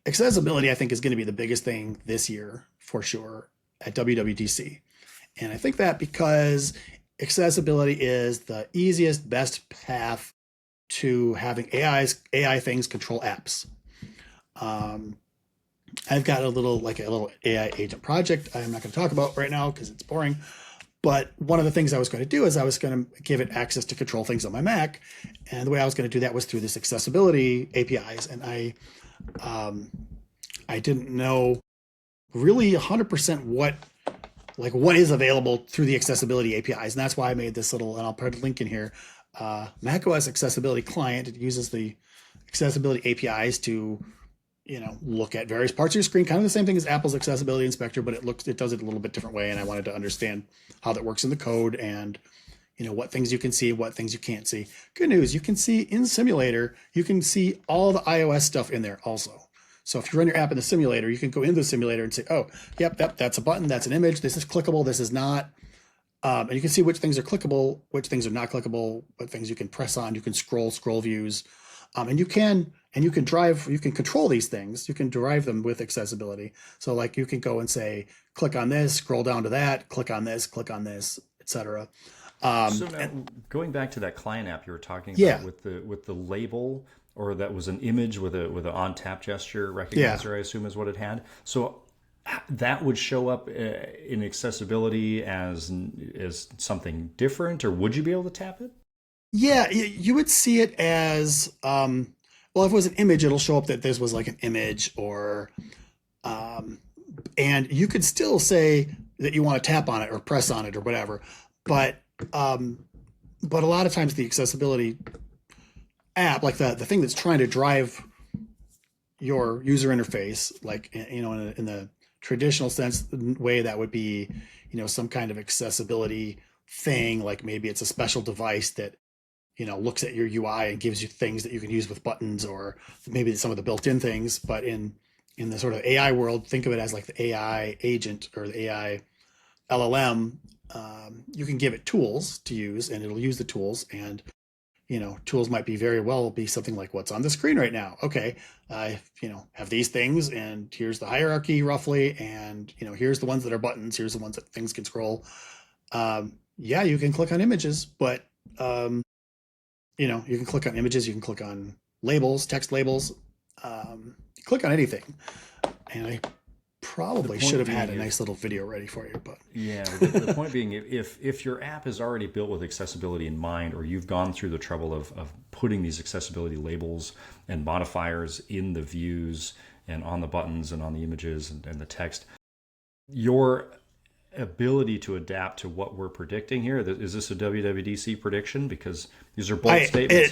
Accessibility, I think, is going to be the biggest thing this year for sure at WWDC. And I think that because accessibility is the easiest, best path to having AI things control apps. Um, I've got a little AI agent project I'm not going to talk about right now because it's boring. But one of the things I was going to do is I was going to give it access to control things on my Mac, and the way I was going to do that was through this accessibility APIs. And I didn't know really 100% what is available through the accessibility APIs, and that's why I made this little, and I'll put a link in here, macOS accessibility client. It uses the accessibility APIs to look at various parts of your screen, kind of the same thing as Apple's accessibility inspector, but it does it a little bit different way. And I wanted to understand how that works in the code and what things you can see, what things you can't see. Good news, you can see in simulator, you can see all the iOS stuff in there also. So if you run your app in the simulator, you can go into the simulator and say, oh, yep, that's a button, that's an image, this is clickable, this is not. And you can see which things are clickable, which things are not clickable, what things you can press on, you can scroll views. And you can control these things. You can drive them with accessibility. So like you can go and say, click on this, scroll down to that, click on this, etc. So now, going back to that client app you were talking Yeah, about with the label, or that was an image with an on tap gesture yeah, recognizer, I assume is what it had. So that would show up in accessibility as something different, or would you be able to tap it? yeah. You would see it as well. If it was an image, it'll show up that this was like an image, um, and you could still say that you want to tap on it or press on it or whatever. But um, but a lot of times the accessibility app, like the thing that's trying to drive your user interface, like in the traditional sense way, that would be some kind of accessibility thing. Like maybe it's a special device that looks at your UI and gives you things that you can use with buttons, or maybe some of the built-in things. But in the sort of AI world, think of it as like the AI agent or the AI LLM. You can give it tools to use, and it'll use the tools. And tools might be very well be something like what's on the screen right now. Okay, I have these things, and here's the hierarchy roughly, and here's the ones that are buttons. Here's the ones that things can scroll. Yeah, you can click on images, but you can click on images, you can click on labels, text labels, click on anything. And I The probably should point have had being, a nice if little video ready for you, but Yeah, the point being, if your app is already built with accessibility in mind, or you've gone through the trouble of putting these accessibility labels and modifiers in the views and on the buttons and on the images and the text, your ability to adapt to what we're predicting here, is this a WWDC prediction? Because these are bold I statements. it